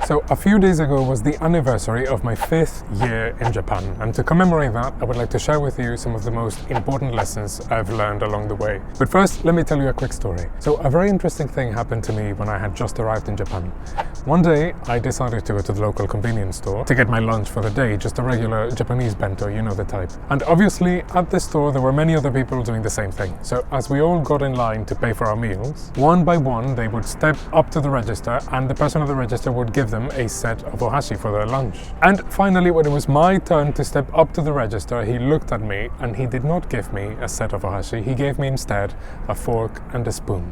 So a few days ago was the anniversary of my 5th year in Japan, and to commemorate that, I would like to share with you some of the most important lessons I've learned along the way. But first, let me tell you a quick story. So a very interesting thing happened to me when I had just arrived in Japan. One day, I decided to go to the local convenience store to get my lunch for the day, just a regular Japanese bento, you know the type. And obviously, at this store, there were many other people doing the same thing. So as we all got in line to pay for our meals, one by one, they would step up to the register and the person at the register would give them a set of ohashi for their lunch. And finally, when it was my turn to step up to the register, he looked at me and he did not give me a set of ohashi. He gave me instead a fork and a spoon.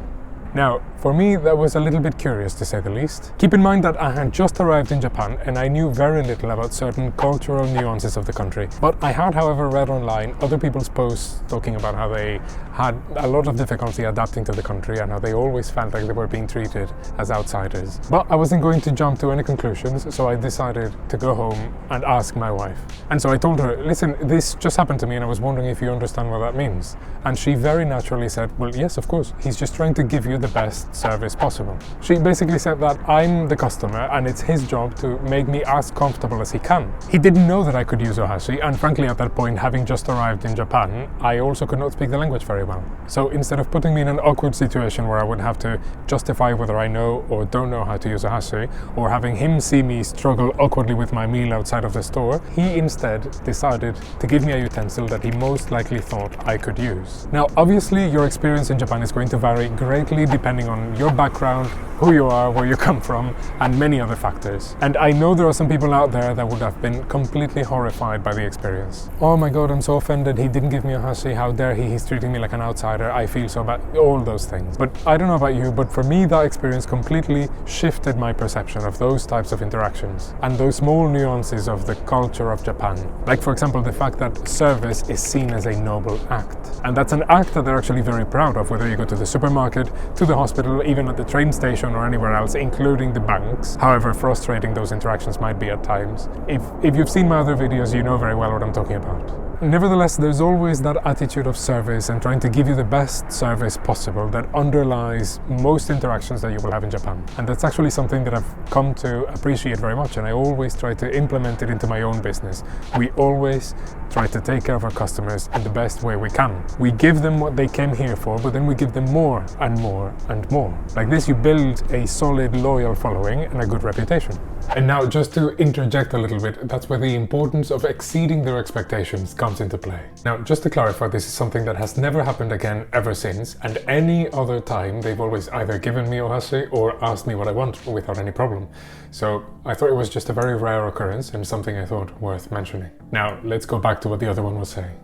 Now, for me, that was a little bit curious to say the least. Keep in mind that I had just arrived in Japan and I knew very little about certain cultural nuances of the country. But I had, however, read online other people's posts talking about how they had a lot of difficulty adapting to the country and how they always felt like they were being treated as outsiders. But I wasn't going to jump to any conclusions, so I decided to go home and ask my wife. And so I told her, listen, this just happened to me and I was wondering if you understand what that means. And she very naturally said, well, yes, of course. He's just trying to give you the best service possible. She basically said that I'm the customer and it's his job to make me as comfortable as he can. He didn't know that I could use ohashi, and frankly at that point, having just arrived in Japan, I also could not speak the language very well. So instead of putting me in an awkward situation where I would have to justify whether I know or don't know how to use ohashi, or having him see me struggle awkwardly with my meal outside of the store, he instead decided to give me a utensil that he most likely thought I could use. Now obviously your experience in Japan is going to vary greatly depending on your background, who you are, where you come from, and many other factors. And I know there are some people out there that would have been completely horrified by the experience. Oh my god, I'm so offended, he didn't give me a ohashi, how dare he, he's treating me like an outsider, I feel so bad, all those things. But I don't know about you, but for me that experience completely shifted my perception of those types of interactions and those small nuances of the culture of Japan. Like for example, the fact that service is seen as a noble act. And that's an act that they're actually very proud of, whether you go to the supermarket, to the hospital, even at the train station or anywhere else, including the banks. However frustrating those interactions might be at times. If you've seen my other videos, you know very well what I'm talking about. Nevertheless, there's always that attitude of service and trying to give you the best service possible that underlies most interactions that you will have in Japan. And that's actually something that I've come to appreciate very much, and I always try to implement it into my own business. We always try to take care of our customers in the best way we can. We give them what they came here for, but then we give them more and more and more. Like this, you build a solid, loyal following and a good reputation. And now, just to interject a little bit, that's where the importance of exceeding their expectations comes into play. Now, just to clarify, this is something that has never happened again ever since, and any other time they've always either given me ohashi or asked me what I want without any problem. So I thought it was just a very rare occurrence and something I thought worth mentioning. Now, let's go back to what the other one was saying.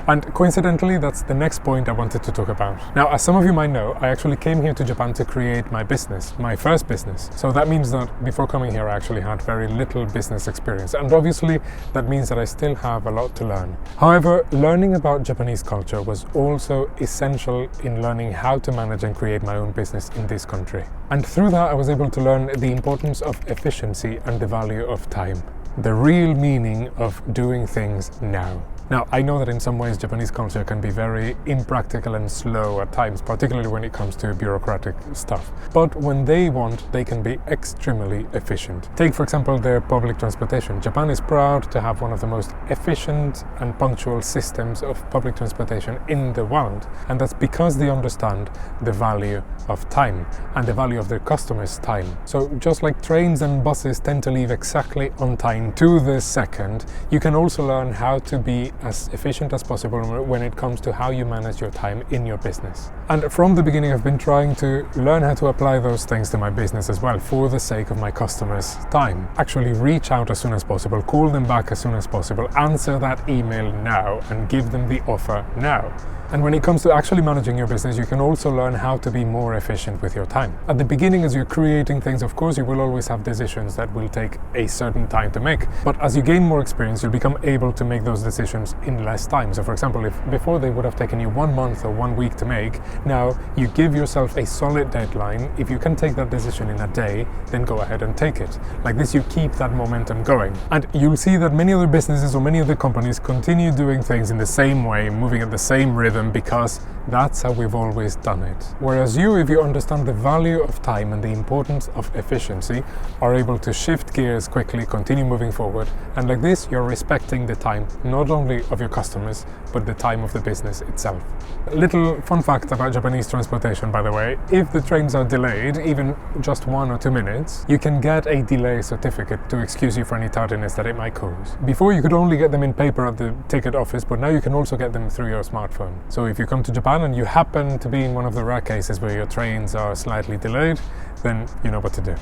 And coincidentally, that's the next point I wanted to talk about. Now, as some of you might know, I actually came here to Japan to create my business, my first business. So that means that before coming here, I actually had very little business experience. And obviously, that means that I still have a lot to learn. However, learning about Japanese culture was also essential in learning how to manage and create my own business in this country. And through that, I was able to learn the importance of efficiency and the value of time. The real meaning of doing things now. Now, I know that in some ways Japanese culture can be very impractical and slow at times, particularly when it comes to bureaucratic stuff. But when they want, they can be extremely efficient. Take, for example, their public transportation. Japan is proud to have one of the most efficient and punctual systems of public transportation in the world. And that's because they understand the value of time and the value of their customers' time. So just like trains and buses tend to leave exactly on time to the second, you can also learn how to be as efficient as possible when it comes to how you manage your time in your business. And from the beginning, I've been trying to learn how to apply those things to my business as well, for the sake of my customers' time. Actually reach out as soon as possible, call them back as soon as possible, answer that email now, and give them the offer now. And when it comes to actually managing your business, you can also learn how to be more efficient with your time. At the beginning, as you're creating things, of course, you will always have decisions that will take a certain time to make. But as you gain more experience, you'll become able to make those decisions items in less time. So for example, if before they would have taken you 1 month or 1 week to make, now you give yourself a solid deadline. If you can take that decision in a day, then go ahead and take it. Like this, you keep that momentum going. And you'll see that many other businesses or many other companies continue doing things in the same way, moving at the same rhythm, because that's how we've always done it. Whereas you, if you understand the value of time and the importance of efficiency, are able to shift gears quickly, continue moving forward. And like this, you're respecting the time, not only of your customers, but the time of the business itself. A little fun fact about Japanese transportation, by the way: if the trains are delayed, even just 1 or 2 minutes, you can get a delay certificate to excuse you for any tardiness that it might cause. Before, you could only get them in paper at the ticket office, but now you can also get them through your smartphone. So if you come to Japan and you happen to be in one of the rare cases where your trains are slightly delayed, then you know what to do.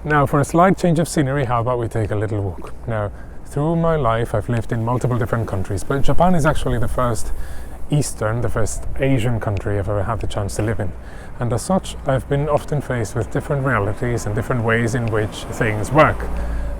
Now, for a slight change of scenery, how about we take a little walk? Now, through my life, I've lived in multiple different countries, but Japan is actually the first the first Asian country I've ever had the chance to live in. And as such, I've been often faced with different realities and different ways in which things work.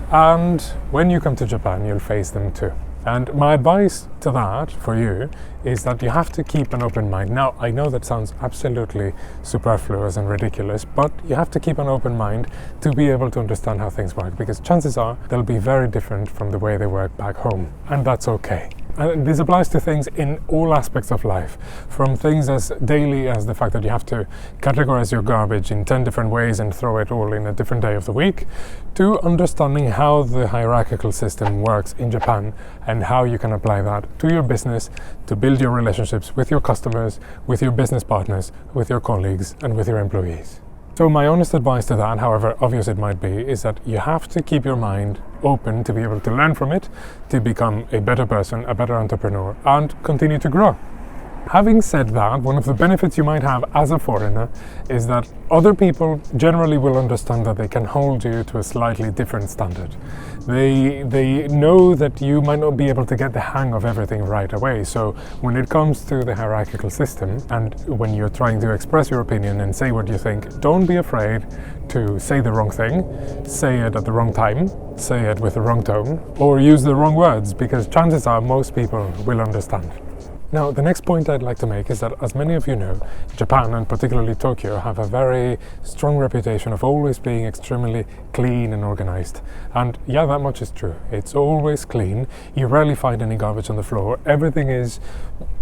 And when you come to Japan, you'll face them too. And my advice to that for you is that you have to keep an open mind. Now, I know that sounds absolutely superfluous and ridiculous, but you have to keep an open mind to be able to understand how things work, because chances are they'll be very different from the way they work back home, and that's okay. And this applies to things in all aspects of life, from things as daily as the fact that you have to categorize your garbage in 10 different ways and throw it all in a different day of the week, to understanding how the hierarchical system works in Japan and how you can apply that to your business to build your relationships with your customers, with your business partners, with your colleagues, and with your employees. So my honest advice to that, however obvious it might be, is that you have to keep your mind open to be able to learn from it, to become a better person, a better entrepreneur, and continue to grow. Having said that, one of the benefits you might have as a foreigner is that other people generally will understand that they can hold you to a slightly different standard. They know that you might not be able to get the hang of everything right away. So when it comes to the hierarchical system, and when you're trying to express your opinion and say what you think, don't be afraid to say the wrong thing, say it at the wrong time, say it with the wrong tone, or use the wrong words, because chances are most people will understand. Now, the next point I'd like to make is that, as many of you know, Japan, and particularly Tokyo, have a very strong reputation of always being extremely clean and organized. And yeah, that much is true. It's always clean. You rarely find any garbage on the floor. Everything is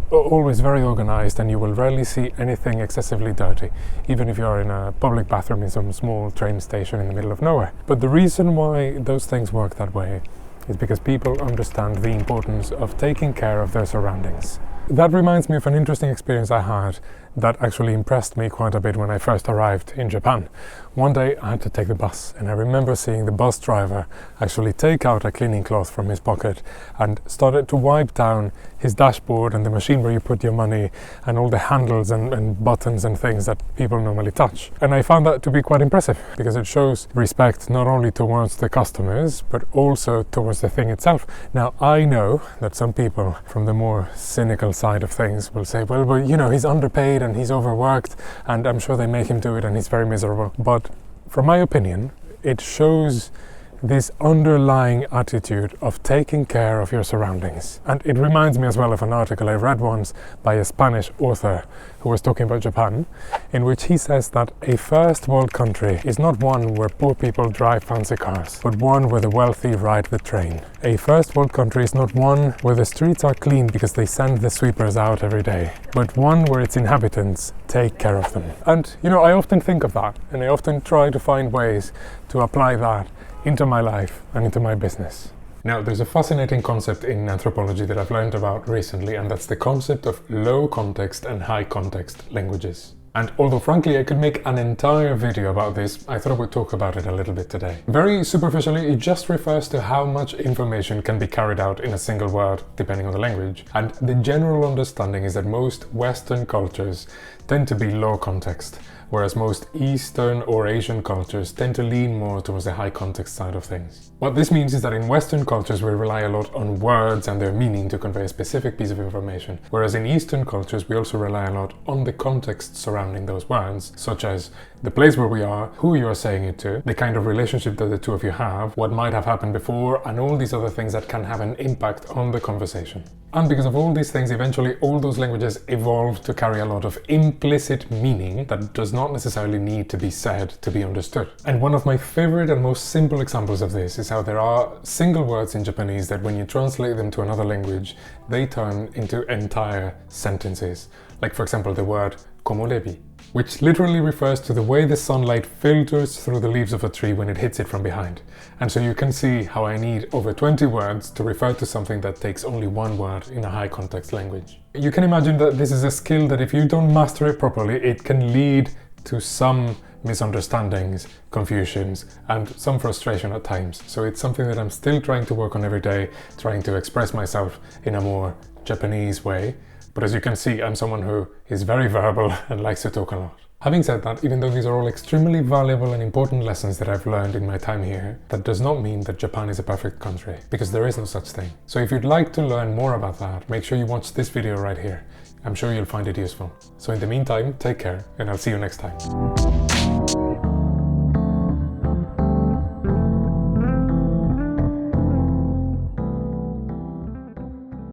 always very organized, and you will rarely see anything excessively dirty, even if you're in a public bathroom in some small train station in the middle of nowhere. But the reason why those things work that way is because people understand the importance of taking care of their surroundings. That reminds me of an interesting experience I had that actually impressed me quite a bit when I first arrived in Japan. One day I had to take the bus, and I remember seeing the bus driver actually take out a cleaning cloth from his pocket and started to wipe down his dashboard and the machine where you put your money and all the handles and buttons and things that people normally touch. And I found that to be quite impressive, because it shows respect not only towards the customers but also towards the thing itself. Now, I know that some people from the more cynical side of things will say, well, you know, he's underpaid and he's overworked, and I'm sure they make him do it and he's very miserable. But from my opinion, it shows this underlying attitude of taking care of your surroundings. And it reminds me as well of an article I read once by a Spanish author who was talking about Japan, in which he says that a first world country is not one where poor people drive fancy cars, but one where the wealthy ride the train. A first world country is not one where the streets are clean because they send the sweepers out every day, but one where its inhabitants take care of them. And you know, I often think of that, and I often try to find ways to apply that into my life and into my business. Now, there's a fascinating concept in anthropology that I've learned about recently, and that's the concept of low context and high context languages. And although frankly I could make an entire video about this, I thought I would talk about it a little bit today. Very superficially, it just refers to how much information can be carried out in a single word, depending on the language. And the general understanding is that most Western cultures tend to be low context, whereas most Eastern or Asian cultures tend to lean more towards the high context side of things. What this means is that in Western cultures we rely a lot on words and their meaning to convey a specific piece of information, whereas in Eastern cultures we also rely a lot on the context surrounding those words, such as the place where we are, who you are saying it to, the kind of relationship that the two of you have, what might have happened before, and all these other things that can have an impact on the conversation. And because of all these things, eventually all those languages evolved to carry a lot of implicit meaning that does not necessarily need to be said to be understood. And one of my favorite and most simple examples of this is how there are single words in Japanese that when you translate them to another language, they turn into entire sentences. Like for example the word komorebi, which literally refers to the way the sunlight filters through the leaves of a tree when it hits it from behind. And so you can see how I need over 20 words to refer to something that takes only one word in a high context language. You can imagine that this is a skill that if you don't master it properly, it can lead to some misunderstandings, confusions, and some frustration at times. So it's something that I'm still trying to work on every day, trying to express myself in a more Japanese way. But as you can see, I'm someone who is very verbal and likes to talk a lot. Having said that, even though these are all extremely valuable and important lessons that I've learned in my time here, that does not mean that Japan is a perfect country, because there is no such thing. So if you'd like to learn more about that, make sure you watch this video right here. I'm sure you'll find it useful. So in the meantime, take care, and I'll see you next time.